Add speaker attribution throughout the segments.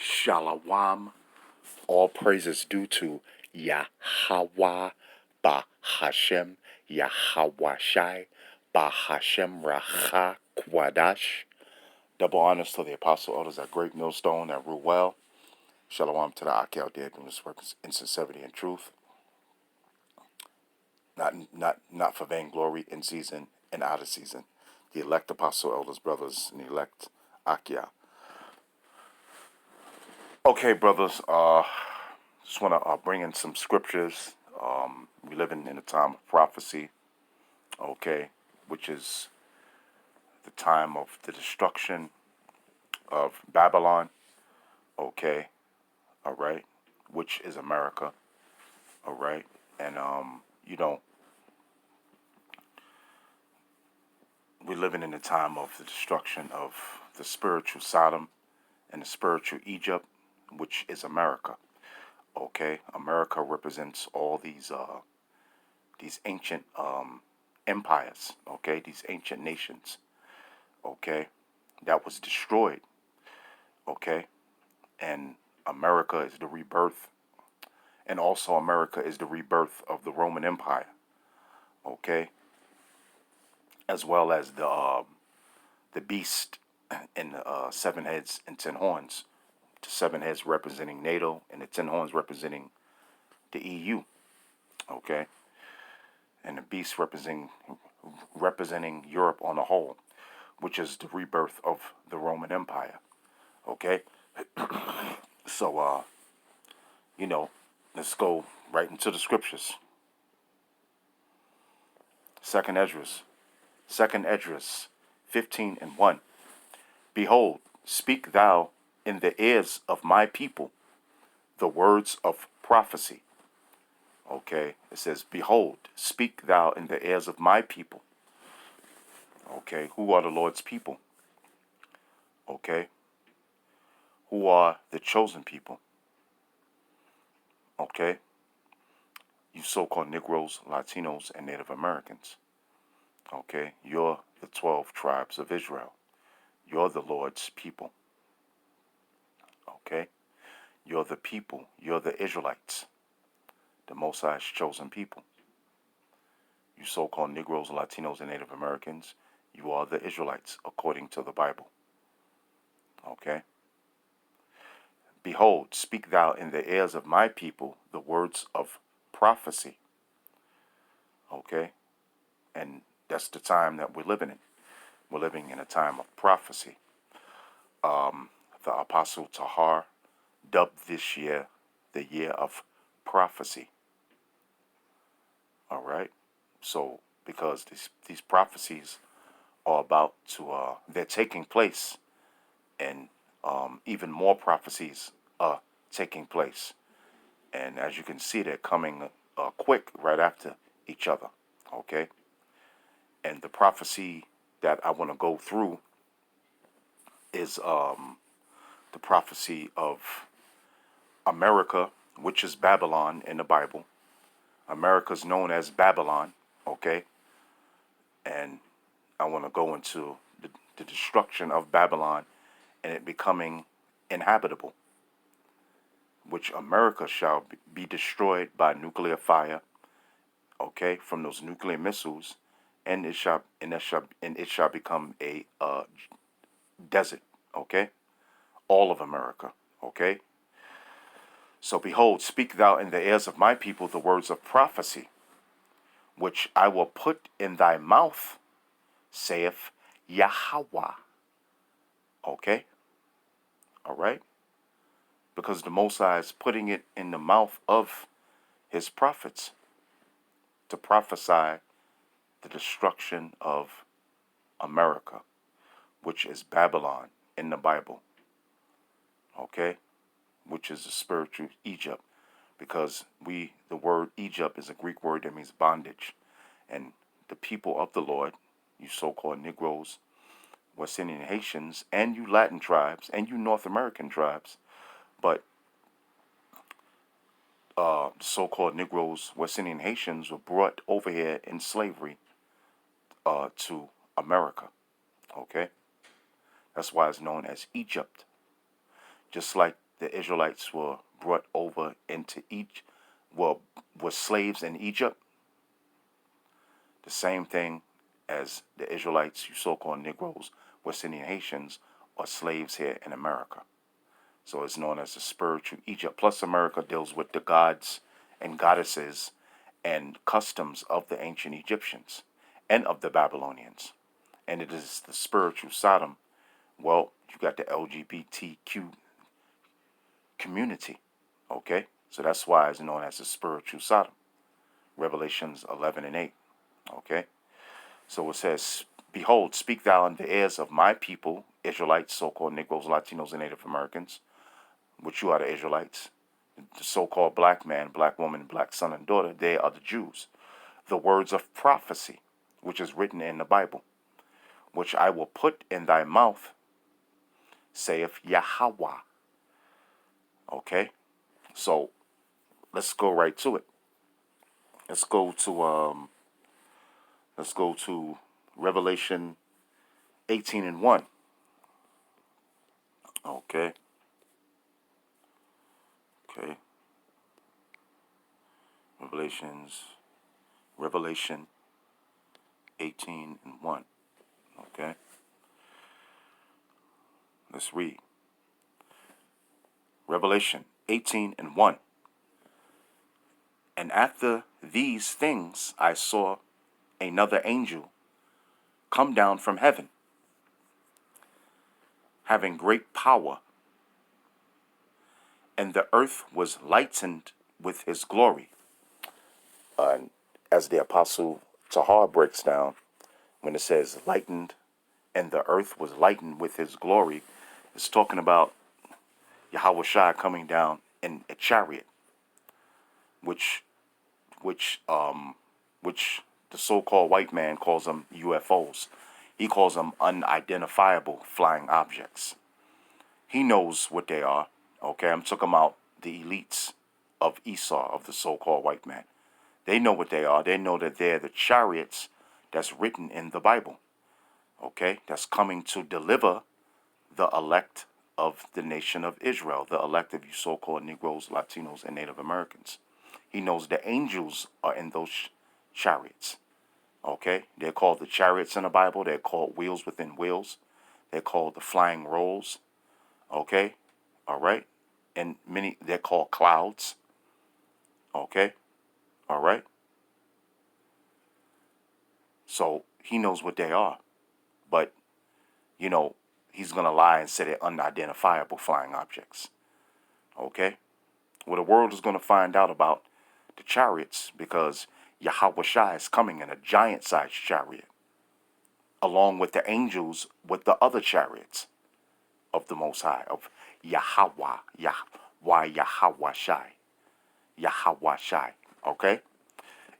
Speaker 1: Shalawam. All praises due to Yahweh Bahashem Yahweh Shai Bahashem Racha Kwadash. Double honors to the apostle elders at Great Millstone at Ruel. Shalom to the Aki out there doing this work in sincerity and truth. Not for vainglory, in season and out of season. The elect apostle elders, brothers, and the elect Akia. Okay, brothers, just want to bring in some scriptures. We're living in a time of prophecy, okay, which is the time of the destruction of Babylon, okay, all right, which is America, all right, and we're living in a time of the destruction of the spiritual Sodom and the spiritual Egypt, which is America. Okay, America represents all these ancient empires. Okay, these ancient nations. Okay, that was destroyed. Okay, and America is the rebirth, and also America is the rebirth of the Roman Empire. Okay, as well as the beast and the 7 heads and 10 horns. The 7 heads representing NATO and the 10 horns representing the EU. Okay, and the beast representing Europe on the whole, which is the rebirth of the Roman Empire. Okay, so let's go right into the scriptures. Second Esdras 15:1. Behold, speak thou in the ears of my people the words of prophecy. Okay, it says, behold, speak thou in the ears of my people. Okay, who are the Lord's people? Okay, who are the chosen people? Okay, you so-called Negroes, Latinos, and Native Americans. Okay, you're the 12 tribes of Israel. You're the Lord's people. Okay, you're the people. You're the Israelites, the Most High's chosen people. You so-called Negroes, Latinos, and Native Americans, you are the Israelites according to the Bible. Okay? Behold, speak thou in the ears of my people the words of prophecy. Okay? And that's the time that we're living in. We're living in a time of prophecy. The Apostle Tahar dubbed this year the year of prophecy. All right? So, because these prophecies are about to, they're taking place, and even more prophecies are taking place. And as you can see, they're coming quick right after each other. Okay? And the prophecy that I want to go through is the prophecy of America, which is Babylon in the Bible. America's known as Babylon, okay? And I want to go into the destruction of Babylon and it becoming inhabitable, which America shall be destroyed by nuclear fire, okay, from those nuclear missiles, and it shall become a desert, okay? All of America, okay? So behold, speak thou in the ears of my people the words of prophecy, which I will put in thy mouth, saith Yahweh. Okay? All right? Because the Most High is putting it in the mouth of his prophets to prophesy the destruction of America, which is Babylon in the Bible. Okay? Which is a spiritual Egypt. Because the word Egypt is a Greek word that means bondage. And the people of the Lord, you so-called Negroes, West Indian Haitians, and you Latin tribes, and you North American tribes, but so-called Negroes, West Indian Haitians were brought over here in slavery to America, okay? That's why it's known as Egypt. Just like the Israelites were brought over into Egypt, were slaves in Egypt, the same thing as the Israelites, you so-called Negroes, West Indian Haitians, are slaves here in America. So it's known as the spiritual Egypt. Plus, America deals with the gods and goddesses and customs of the ancient Egyptians and of the Babylonians. And it is the spiritual Sodom. Well, you got the LGBTQ community. Okay? So that's why it's known as the spiritual Sodom. Revelations 11 and 8. Okay? So it says, behold, speak thou in the ears of my people, Israelites, so-called Negroes, Latinos, and Native Americans, which you are the Israelites. The so-called black man, black woman, black son and daughter, they are the Jews. The words of prophecy, which is written in the Bible, which I will put in thy mouth, saith Yahweh. Okay? So let's go right to it. Let's go to Revelation 18 and 1. Okay. Okay. Revelation 18 and 1. Okay. Let's read. Revelation 18 and 1. And after these things I saw another angel come down from heaven, having great power, and the earth was lightened with his glory. As the Apostle Tahar breaks down, when it says lightened, and the earth was lightened with his glory, it's talking about Yahweh Shai coming down in a chariot, which the so-called white man calls them UFOs. He calls them unidentifiable flying objects. He knows what they are. Okay, I'm talking about the elites of Esau, of the so-called white man. They know what they are. They know that they're the chariots that's written in the Bible. Okay, that's coming to deliver the elect of the nation of Israel, the elect of you so-called Negroes, Latinos, and Native Americans. He knows the angels are in those chariots. Okay, they're called the chariots in the Bible. They're called wheels within wheels. They're called the flying rolls. Okay, all right, and they're called clouds. Okay, all right. So he knows what they are, but he's gonna lie and say they're unidentifiable flying objects. Okay, well, the world is gonna find out about the chariots because Yahweh Shai is coming in a giant-sized chariot, along with the angels with the other chariots of the Most High, of Yahweh, Yahweh Shai, Yahweh Shai, okay?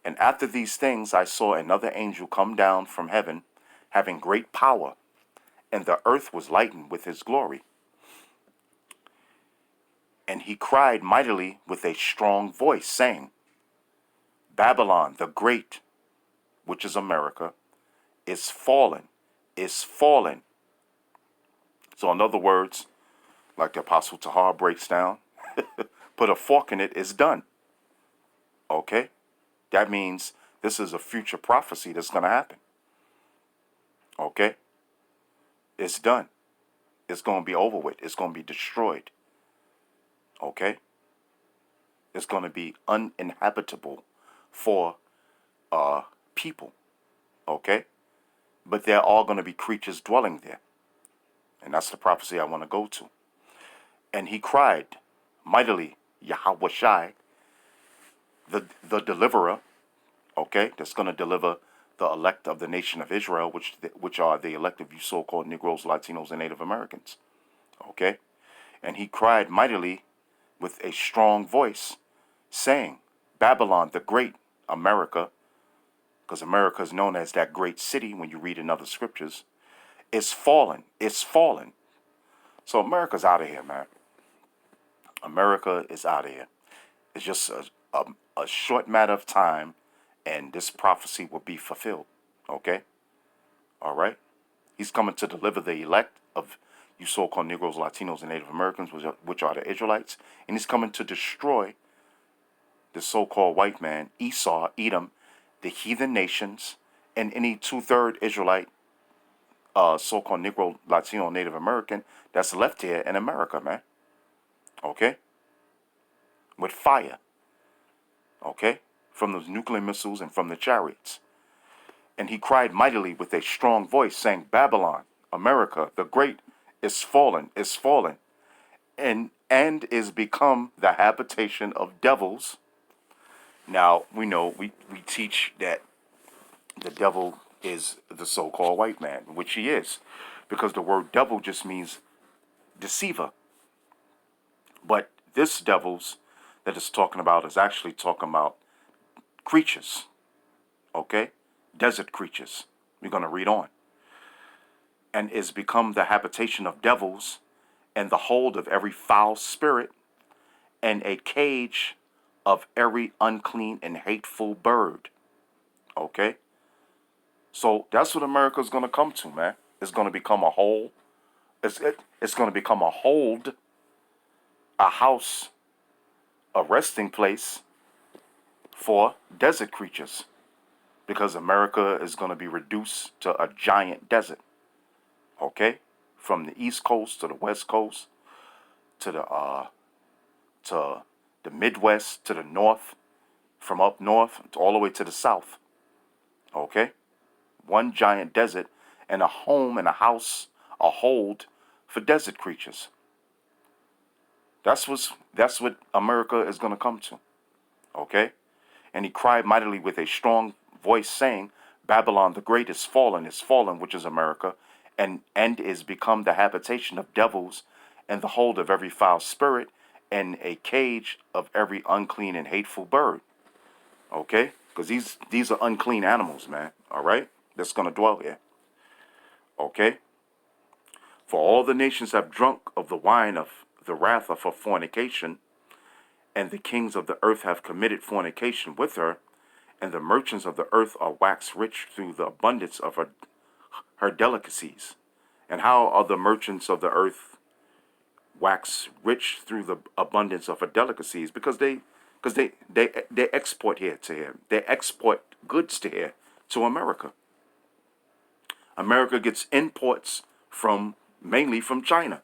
Speaker 1: And after these things I saw another angel come down from heaven, having great power, and the earth was lightened with his glory. And he cried mightily with a strong voice, saying, Babylon the Great, which is America, is fallen, is fallen. So in other words, like the Apostle Tahar breaks down, put a fork in it, it's done. Okay? That means this is a future prophecy that's going to happen. Okay? It's done. It's going to be over with. It's going to be destroyed. Okay? It's going to be uninhabitable for people. Okay? But there are going to be creatures dwelling there. And that's the prophecy I want to go to. And he cried mightily, Yahweh Shai, the deliverer, okay, that's going to deliver the elect of the nation of Israel, which are the elect of you so-called Negroes, Latinos, and Native Americans, okay? And he cried mightily with a strong voice, saying, Babylon the Great, America, because America is known as that great city when you read in other scriptures, is fallen. It's fallen. So America's out of here, man. America is out of here. It's just a short matter of time, and this prophecy will be fulfilled. Okay? All right? He's coming to deliver the elect of you so-called Negroes, Latinos, and Native Americans, which are the Israelites, and he's coming to destroy the so-called white man, Esau, Edom, the heathen nations, and any two-third Israelite, so-called Negro, Latino, Native American that's left here in America, man. Okay? With fire. Okay? From those nuclear missiles and from the chariots. And he cried mightily with a strong voice, saying, Babylon, America, the great, is fallen, and is become the habitation of devils. Now, we know, we teach that the devil is the so-called white man, which he is, because the word devil just means deceiver. But this devils that it's talking about is actually talking about creatures, okay? Desert creatures. We're going to read on. And is become the habitation of devils, and the hold of every foul spirit, and a cage of every unclean and hateful bird. Okay? So that's what America's going to come to, man. It's going to become a hole. It's going to become a hold, a house, a resting place for desert creatures. Because America is going to be reduced to a giant desert. Okay? From the East Coast to the West Coast to the Midwest to the North, from up north to all the way to the South. Okay? One giant desert, and a home and a house, a hold for desert creatures. That's what America is going to come to. Okay? And he cried mightily with a strong voice, saying, Babylon the great is fallen, which is America, and is become the habitation of devils, and the hold of every foul spirit, and a cage of every unclean and hateful bird. Okay? Because these are unclean animals, man. All right? That's going to dwell here. Okay? For all the nations have drunk of the wine of the wrath of her fornication, and the kings of the earth have committed fornication with her, and the merchants of the earth are waxed rich through the abundance of her delicacies. And how are the merchants of the earth wax rich through the abundance of her delicacies? Because they export here to here. They export goods to here, to America. America gets imports mainly from China.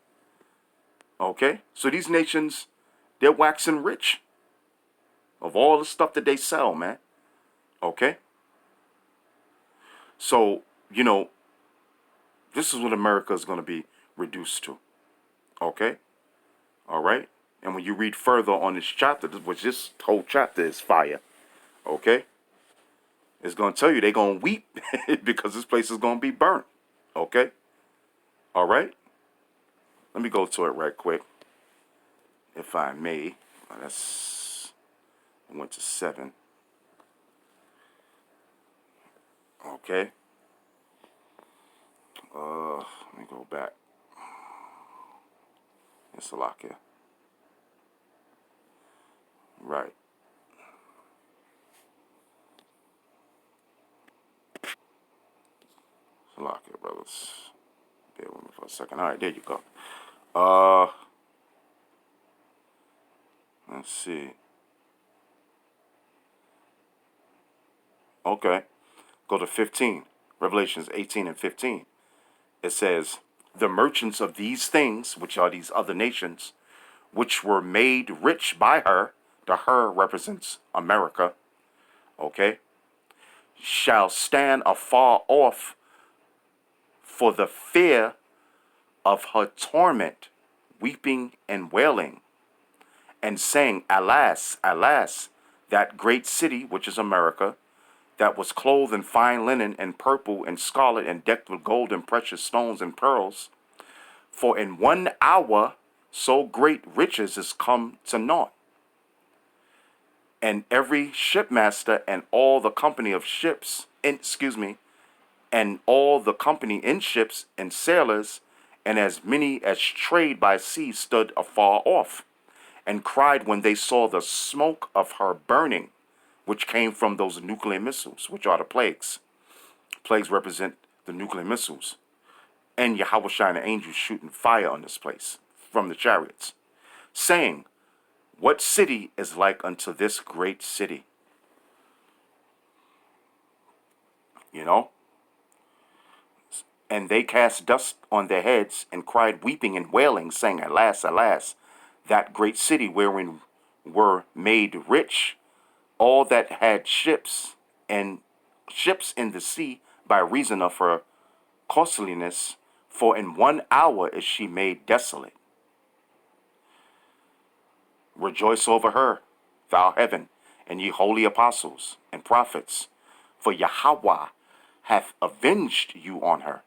Speaker 1: Okay? So these nations, they're waxing rich of all the stuff that they sell, man. Okay? So, this is what America is going to be reduced to. Okay? All right? And when you read further on this chapter, which this whole chapter is fire. Okay? It's going to tell you they're going to weep because this place is going to be burnt. Okay? All right? Let me go to it right quick, if I may. I went to 7. Okay? Let me go back. It's a lock here. Right. It's a lock here, brothers. Bear with me for a second. All right, there you go. Let's see. Okay. Go to 15. Revelations 18 and 15. It says, the merchants of these things, which are these other nations, which were made rich by her, the her represents America, okay, shall stand afar off for the fear of her torment, weeping and wailing, and saying, alas, alas, that great city, which is America, that was clothed in fine linen and purple and scarlet and decked with gold and precious stones and pearls. For in 1 hour so great riches is come to naught. And every shipmaster and all the company of ships, and all the company in ships and sailors, and as many as trade by sea stood afar off, and cried when they saw the smoke of her burning, which came from those nuclear missiles, which are the plagues. Plagues represent the nuclear missiles. and Yahweh and the angels shooting fire on this place from the chariots, saying, what city is like unto this great city? You know? And they cast dust on their heads and cried, weeping and wailing, saying, alas, alas, that great city wherein were made rich all that had ships and ships in the sea by reason of her costliness, for in 1 hour is she made desolate. Rejoice over her, thou heaven, and ye holy apostles and prophets, for Yahweh hath avenged you on her.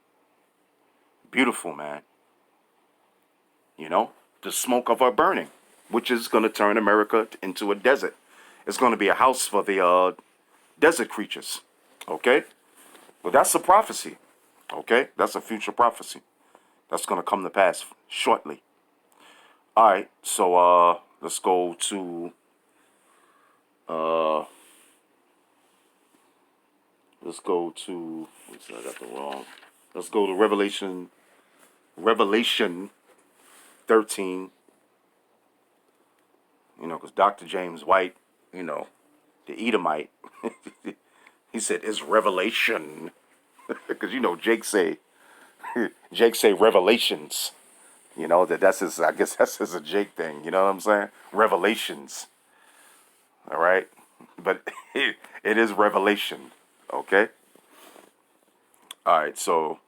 Speaker 1: Beautiful, man. You know, the smoke of her burning, which is going to turn America into a desert. It's going to be a house for the desert creatures. Okay? Well, that's a prophecy. Okay? That's a future prophecy. That's going to come to pass shortly. All right. So, let's go to, what's that? I got the wrong. Let's go to Revelation 13. You know, because Dr. James White, you know, the Edomite, he said, it's revelation. Because, you know, Jake say revelations. You know, that's his, I guess that's his a Jake thing. You know what I'm saying? Revelations. All right? But it is revelation. Okay? All right, so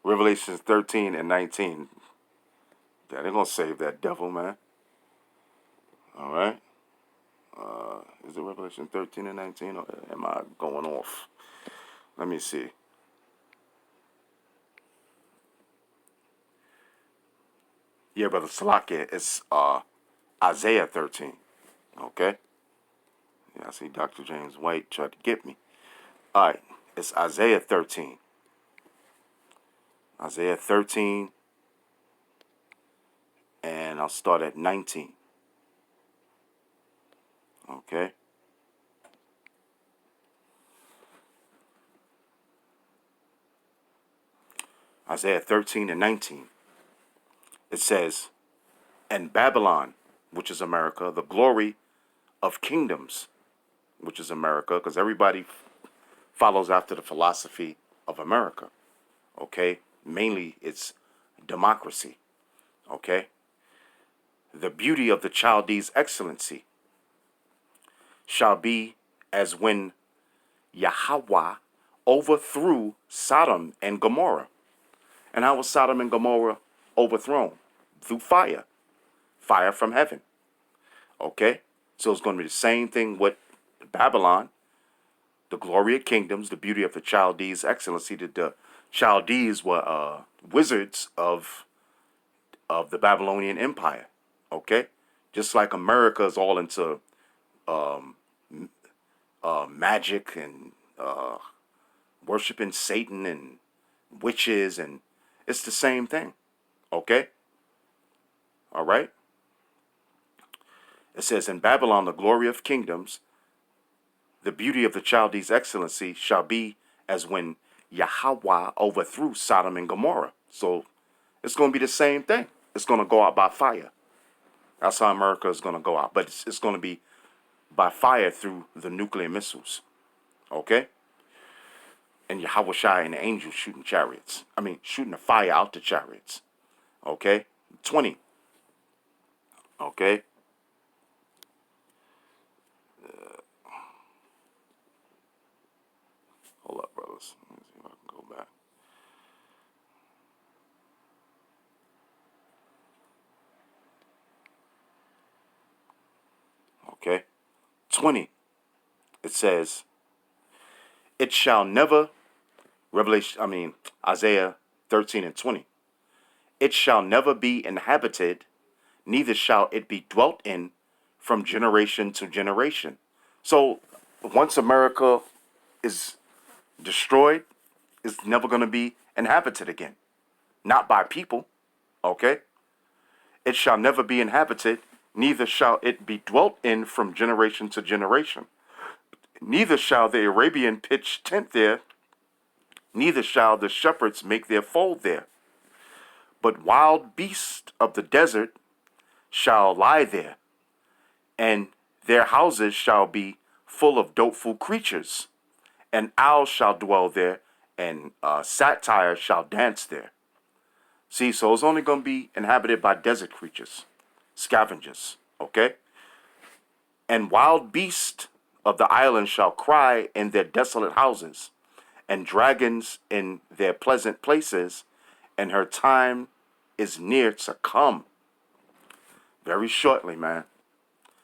Speaker 1: Revelations 13 and 19. Yeah, they're going to save that devil, man. All right? Is it Revelation 13 and 19, or am I going off? Let me see. Yeah, Brother Salakia, it's Isaiah 13. Okay? Yeah, I see Dr. James White tried to get me. All right, it's Isaiah 13. Isaiah 13, and I'll start at 19. Okay? Isaiah 13 and 19. It says, and Babylon, which is America, the glory of kingdoms, which is America, because everybody follows after the philosophy of America. Okay? Mainly it's democracy. Okay? The beauty of the Chaldees' excellency shall be as when Yahweh overthrew Sodom and Gomorrah. And how was Sodom and Gomorrah overthrown? Through fire. Fire from heaven. Okay? So it's going to be the same thing with Babylon, the glory of kingdoms, the beauty of the Chaldees' excellency. The Chaldees were wizards of the Babylonian Empire. Okay? Just like America is all into magic and worshiping Satan and witches, and it's the same thing. Okay? All right? It says, in Babylon, the glory of kingdoms, the beauty of the Chaldees' excellency shall be as when Yahweh overthrew Sodom and Gomorrah. So it's going to be the same thing. It's going to go out by fire. That's how America is going to go out. But it's going to be by fire through the nuclear missiles. Okay? And Yahweh and the angels shooting chariots. I mean, shooting the fire out the chariots. Okay? 20. Okay? Hold up, brothers. Let me see if I can go back. Okay? 20. It says, it shall never, Isaiah 13 and 20. It shall never be inhabited, neither shall it be dwelt in from generation to generation. So once America is destroyed, it's never going to be inhabited again. Not by people. Okay? It shall never be inhabited, neither shall it be dwelt in from generation to generation. Neither shall the Arabian pitch tent there, neither shall the shepherds make their fold there. But wild beasts of the desert shall lie there, and their houses shall be full of doleful creatures. And owls shall dwell there, and satyrs shall dance there. See, so it's only going to be inhabited by desert creatures, scavengers, okay? And wild beasts of the island shall cry in their desolate houses, and dragons in their pleasant places, and her time is near to come. Very shortly, man.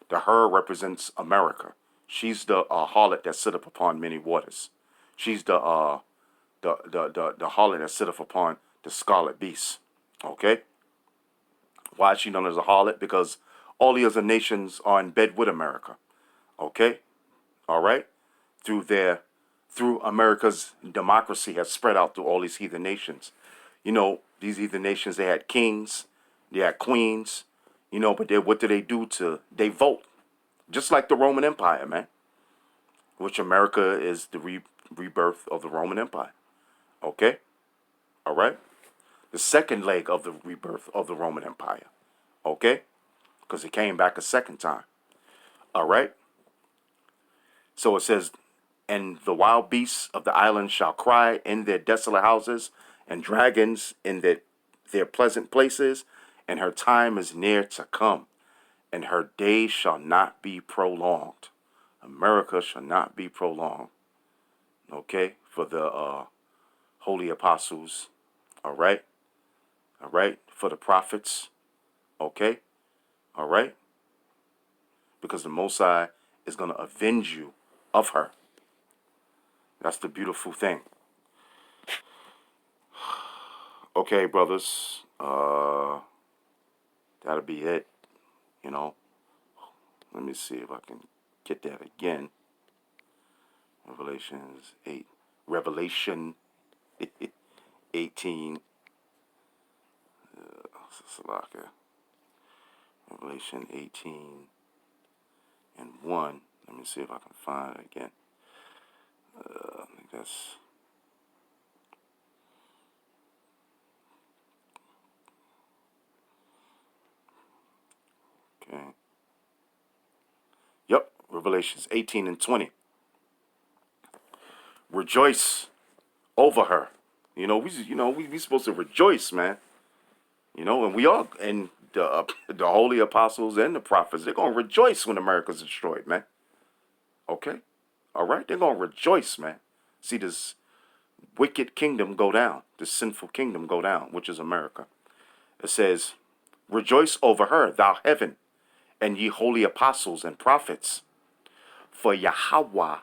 Speaker 1: The her represents America. She's the harlot that sitteth upon many waters. She's the harlot that sitteth upon the scarlet beast. Okay? Why is she known as a harlot? Because all the other nations are in bed with America. Okay? All right? Through America's democracy has spread out through all these heathen nations. You know, these heathen nations, they had kings, they had queens, you know, but what do? They vote. Just like the Roman Empire, man. Which America is the rebirth of the Roman Empire. Okay? All right? The second leg of the rebirth of the Roman Empire. Okay? Because it came back a second time. All right? So it says, and the wild beasts of the island shall cry in their desolate houses, and dragons in their pleasant places, and her time is near to come, and her days shall not be prolonged. America shall not be prolonged. Okay? For the holy apostles. All right? All right? For the prophets. Okay? All right? Because the Most High is going to avenge you of her. That's the beautiful thing. Okay, brothers. That'll be it. You know. Let me see if I can get that again. Revelation 18. Revelation 18 and 1. Let me see if I can find it again. I think that's... Okay. Yep, Revelations 18 and 20. Rejoice over her. You know, we supposed to rejoice, man. You know, and we all, and the holy apostles and the prophets, they're gonna rejoice when America's destroyed, man. Okay, all right, they're gonna rejoice, man. See this wicked kingdom go down, this sinful kingdom go down, which is America. It says, rejoice over her, thou heaven, and ye holy apostles and prophets, for Yahweh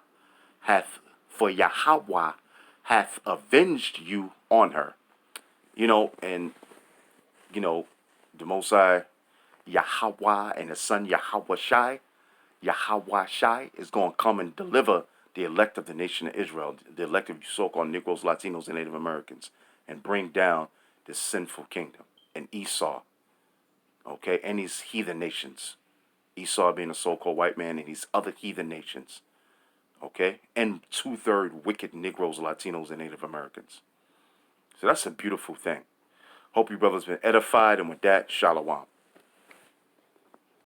Speaker 1: hath avenged you on her. You know, and you know, the Most High, Yahweh, and the Son Yahweh Shai is going to come and deliver the elect of the nation of Israel, the elect of so-called Negroes, Latinos, and Native Americans, and bring down this sinful kingdom and Esau, okay, and these heathen nations. Esau being a so-called white man and these other heathen nations, okay, and 2/3 wicked Negroes, Latinos, and Native Americans. So that's a beautiful thing. Hope you brothers been edified, and with that, shalom.